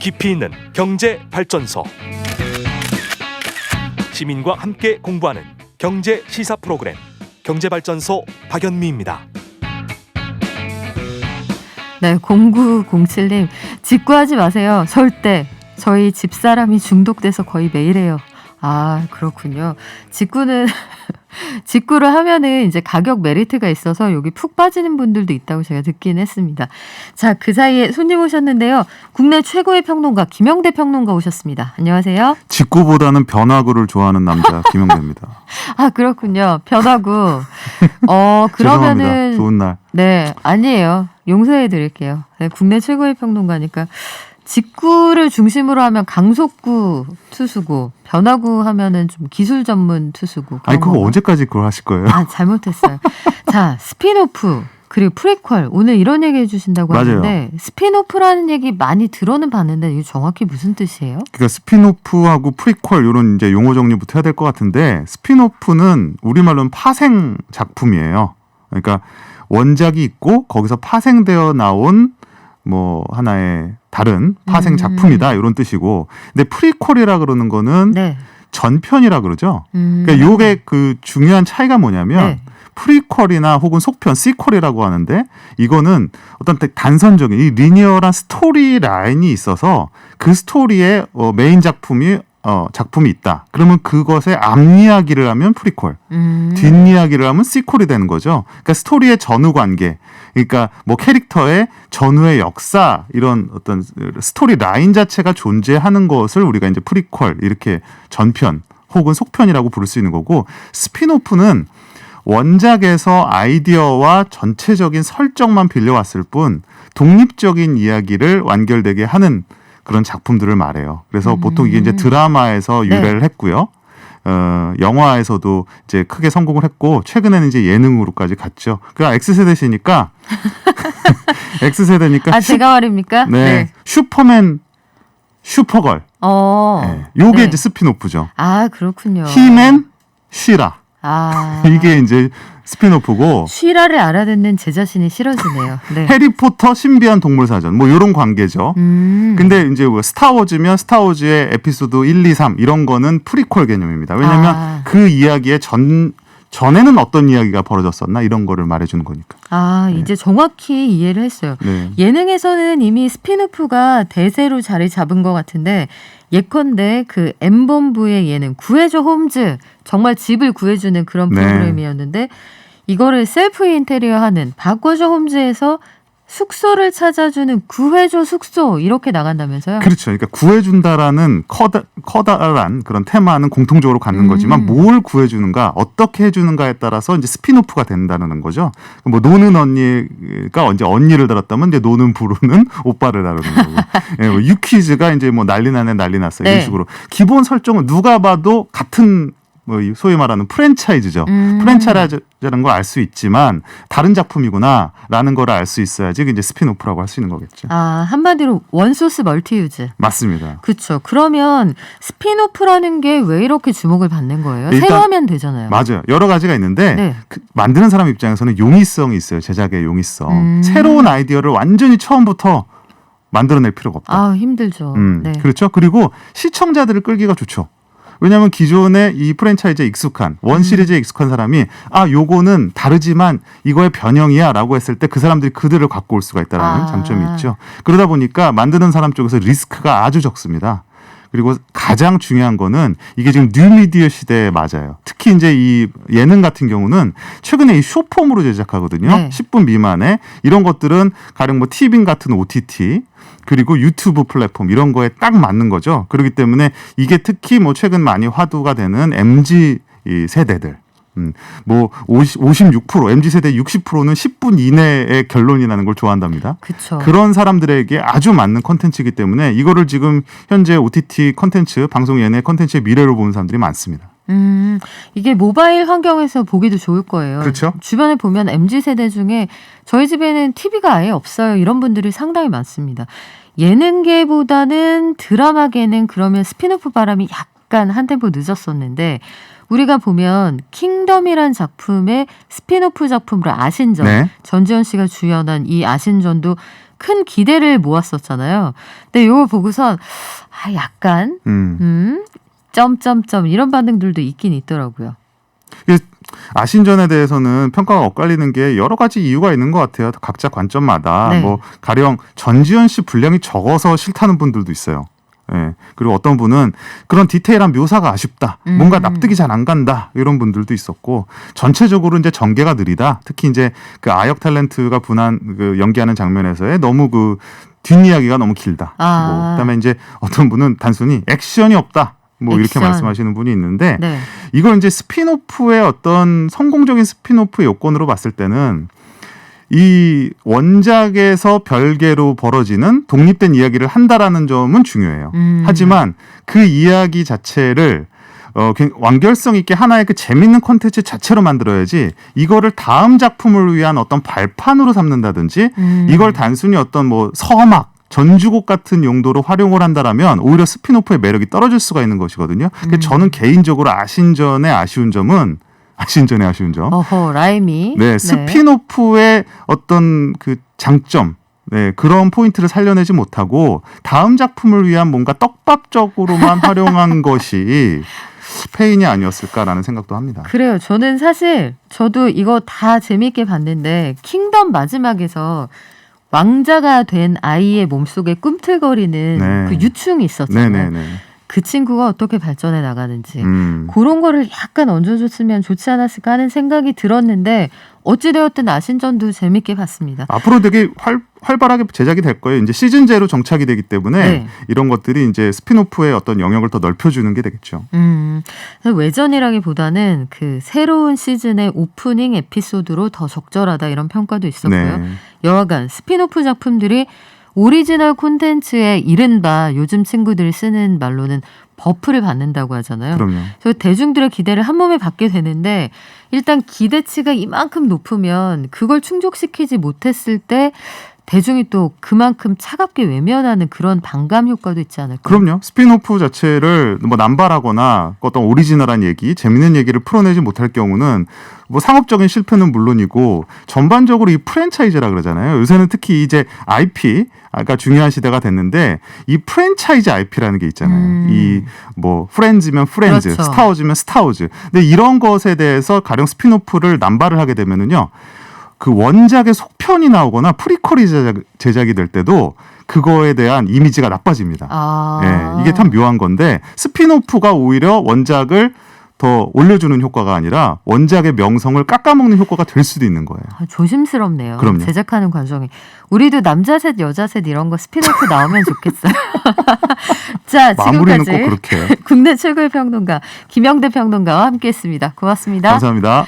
깊이 있는 경제 발전소. 시민과 함께 공부하는 경제 시사 프로그램 경제발전소 박연미입니다. 네, 0907님 직구하지 마세요. 절대. 저희 집사람이 중독돼서 거의 매일 해요. 아, 그렇군요. 직구를 하면은 이제 가격 메리트가 있어서 여기 푹 빠지는 분들도 있다고 제가 듣긴 했습니다. 자, 그 사이에 손님 오셨는데요. 국내 최고의 평론가 김영대 평론가 오셨습니다. 안녕하세요. 직구보다는 변화구를 좋아하는 남자 김영대입니다. 아, 그렇군요. 변화구. 그러면은 죄송합니다. 좋은 날. 네, 아니에요. 용서해 드릴게요. 네, 국내 최고의 평론가니까. 직구를 중심으로 하면 강속구 투수고 변화구 하면은 좀 기술 전문 투수고. 아니 그거 언제까지 그걸 하실 거예요? 아, 잘못했어요. 자, 스피노프 그리고 프리퀄 오늘 이런 얘기 해주신다고 맞아요. 하는데 스피노프라는 얘기 많이 들어는 봤는데 이게 정확히 무슨 뜻이에요? 그러니까 스피노프하고 프리퀄 이런 이제 용어 정리부터 해야 될 것 같은데 스피노프는 우리말로는 파생 작품이에요. 그러니까 원작이 있고 거기서 파생되어 나온 뭐 하나의 다른 파생 작품이다 이런 뜻이고, 근데 프리퀄이라 그러는 거는 네. 전편이라 그러죠. 그러니까 요게 그 중요한 차이가 뭐냐면 네. 프리퀄이나 혹은 속편 시퀄이라고 하는데 이거는 어떤 단선적인 이 리니어한 스토리 라인이 있어서 그 스토리에 메인 작품이 있다. 그러면 그것의 앞이야기를 하면 프리퀄, 뒷이야기를 하면 시퀄이 되는 거죠. 그러니까 스토리의 전후 관계, 그러니까 뭐 캐릭터의 전후의 역사 이런 어떤 스토리 라인 자체가 존재하는 것을 우리가 이제 프리퀄 이렇게 전편 혹은 속편이라고 부를 수 있는 거고, 스피노프는 원작에서 아이디어와 전체적인 설정만 빌려왔을 뿐 독립적인 이야기를 완결되게 하는 그런 작품들을 말해요. 그래서 보통 이게 이제 드라마에서 유래를 했고요. 영화에서도 이제 크게 성공을 했고 최근에는 이제 예능으로까지 갔죠. 그러니까 X세대시니까 X세대니까 제가 말입니까? 네. 슈퍼맨, 슈퍼걸. 네. 요게 네. 이제 스피노프죠. 아, 그렇군요. 히맨, 쉬라. 아, 이게 이제 스피노프고, 쉬라를 알아듣는 제 자신이 싫어지네요. 네. 해리포터 신비한 동물사전 뭐 이런 관계죠. 근데 이제 스타워즈면 스타워즈의 에피소드 1, 2, 3 이런 거는 프리퀄 개념입니다. 왜냐하면 그 이야기의 전에는 어떤 이야기가 벌어졌었나 이런 거를 말해주는 거니까. 아, 이제 정확히 이해를 했어요. 네. 예능에서는 이미 스피노프가 대세로 자리 잡은 것 같은데 예컨대 그 M본부의 예능 구해줘 홈즈, 정말 집을 구해주는 그런 네. 프로그램이었는데 이거를 셀프 인테리어 하는 바꿔줘 홈즈에서 숙소를 찾아주는 구해줘 숙소 이렇게 나간다면서요? 그렇죠. 그러니까 구해준다라는 커다란 그런 테마는 공통적으로 갖는 거지만 뭘 구해주는가, 어떻게 해주는가에 따라서 이제 스피노프가 된다는 거죠. 뭐 노는 언니가 이제 언니를 다뤘다면 이제 노는 부르는 오빠를 다루는 거고, 예, 뭐 유퀴즈가 이제 뭐 난리 나네 난리 났어 이런 네. 식으로 기본 설정은 누가 봐도 같은 뭐 소위 말하는 프랜차이즈죠. 프랜차이즈라는 걸 알 수 있지만 다른 작품이구나라는 걸 알 수 있어야지 이제 스피노프라고 할 수 있는 거겠죠. 아, 한마디로 원소스 멀티유즈. 맞습니다. 그렇죠. 그러면 스피노프라는 게 왜 이렇게 주목을 받는 거예요? 일단 새로 하면 되잖아요. 맞아요. 여러 가지가 있는데 네. 만드는 사람 입장에서는 용이성이 있어요. 제작의 용이성. 새로운 아이디어를 완전히 처음부터 만들어낼 필요가 없다. 아, 힘들죠. 네. 그렇죠. 그리고 시청자들을 끌기가 좋죠. 왜냐하면 기존의 이 프랜차이즈에 익숙한 원 시리즈에 익숙한 사람이 요거는 다르지만 이거의 변형이야 라고 했을 때 그 사람들이 그들을 갖고 올 수가 있다는 장점이 있죠. 그러다 보니까 만드는 사람 쪽에서 리스크가 아주 적습니다. 그리고 가장 중요한 거는 이게 지금 뉴미디어 시대에 맞아요. 특히 이제 이 예능 같은 경우는 최근에 이 숏폼으로 제작하거든요. 네. 10분 미만에 이런 것들은 가령 뭐 티빙 같은 OTT 그리고 유튜브 플랫폼 이런 거에 딱 맞는 거죠. 그렇기 때문에 이게 특히 뭐 최근 많이 화두가 되는 MZ 이 세대들. 뭐 56%, MZ세대 60%는 10분 이내에 결론이 나는 걸 좋아한답니다. 그쵸. 그런 사람들에게 아주 맞는 컨텐츠이기 때문에 이거를 지금 현재 OTT 컨텐츠, 방송 예능 컨텐츠의 미래로 보는 사람들이 많습니다. 이게 모바일 환경에서 보기도 좋을 거예요. 그렇죠. 주변에 보면 MZ세대 중에 저희 집에는 TV가 아예 없어요. 이런 분들이 상당히 많습니다. 예능계보다는 드라마계는 그러면 스피노프 바람이 약간 한 템포 늦었었는데 우리가 보면 킹덤이란 작품의 스피노프 작품으로 아신전, 네. 전지현 씨가 주연한 이 아신전도 큰 기대를 모았었잖아요. 근데 이거 보고선 약간 점점점 이런 반응들도 있긴 있더라고요. 아신전에 대해서는 평가가 엇갈리는 게 여러 가지 이유가 있는 것 같아요. 각자 관점마다. 네. 뭐 가령 전지현 씨 분량이 적어서 싫다는 분들도 있어요. 예. 그리고 어떤 분은 그런 디테일한 묘사가 아쉽다. 뭔가 납득이 잘 안 간다. 이런 분들도 있었고 전체적으로 이제 전개가 느리다. 특히 이제 그 아역 탤런트가 그 연기하는 장면에서의 너무 그 뒷이야기가 너무 길다. 뭐 그다음에 이제 어떤 분은 단순히 액션이 없다. 뭐 이렇게 액션. 말씀하시는 분이 있는데 네. 이걸 이제 스피노프의 어떤 성공적인 스피노프 요건으로 봤을 때는 이 원작에서 별개로 벌어지는 독립된 이야기를 한다라는 점은 중요해요. 하지만 그 이야기 자체를 완결성 있게 하나의 그 재밌는 콘텐츠 자체로 만들어야지 이거를 다음 작품을 위한 어떤 발판으로 삼는다든지 이걸 단순히 어떤 뭐 서막 전주곡 같은 용도로 활용을 한다라면 오히려 스피노프의 매력이 떨어질 수가 있는 것이거든요. 근데 저는 개인적으로 아신전의 아쉬운 점은 어허, 라임이. 네, 스피노프의 어떤 그 장점, 네, 그런 포인트를 살려내지 못하고 다음 작품을 위한 뭔가 떡밥적으로만 활용한 것이 페인이 아니었을까라는 생각도 합니다. 그래요. 저도 이거 다 재밌게 봤는데 킹덤 마지막에서 왕자가 된 아이의 몸속에 꿈틀거리는 네. 그 유충이 있었잖아요. 네네네. 그 친구가 어떻게 발전해 나가는지 그런 거를 약간 얹어줬으면 좋지 않았을까 하는 생각이 들었는데 어찌되었든 아신전도 재밌게 봤습니다. 앞으로 되게 활발하게 제작이 될 거예요. 이제 시즌제로 정착이 되기 때문에 네. 이런 것들이 이제 스피노프의 어떤 영역을 더 넓혀주는 게 되겠죠. 외전이라기보다는 그 새로운 시즌의 오프닝 에피소드로 더 적절하다 이런 평가도 있었고요. 네. 여하간 스피노프 작품들이 오리지널 콘텐츠에 이른바 요즘 친구들이 쓰는 말로는 버프를 받는다고 하잖아요. 그럼요. 그래서 대중들의 기대를 한 몸에 받게 되는데 일단 기대치가 이만큼 높으면 그걸 충족시키지 못했을 때 대중이 또 그만큼 차갑게 외면하는 그런 반감 효과도 있지 않을까요? 그럼요. 스피노프 자체를 뭐 남발하거나 어떤 오리지널한 얘기, 재밌는 얘기를 풀어내지 못할 경우는 뭐 상업적인 실패는 물론이고 전반적으로 이 프랜차이즈라 그러잖아요. 요새는 특히 이제 IP가 중요한 시대가 됐는데 이 프랜차이즈 IP라는 게 있잖아요. 이 뭐 프렌즈면 프렌즈, 그렇죠. 스타워즈면 스타워즈. 근데 이런 것에 대해서 가령 스피노프를 남발을 하게 되면은요. 그 원작의 속편이 나오거나 프리퀄이 제작이 될 때도 그거에 대한 이미지가 나빠집니다. 예, 이게 참 묘한 건데 스피노프가 오히려 원작을 더 올려주는 효과가 아니라 원작의 명성을 깎아먹는 효과가 될 수도 있는 거예요. 조심스럽네요. 그럼요. 제작하는 과정이. 우리도 남자 셋, 여자 셋 이런 거 스피노프 나오면 좋겠어요. 자, 마무리는 지금까지 꼭 그렇게. 국내 최고의 평론가 김영대 평론가와 함께했습니다. 고맙습니다. 감사합니다.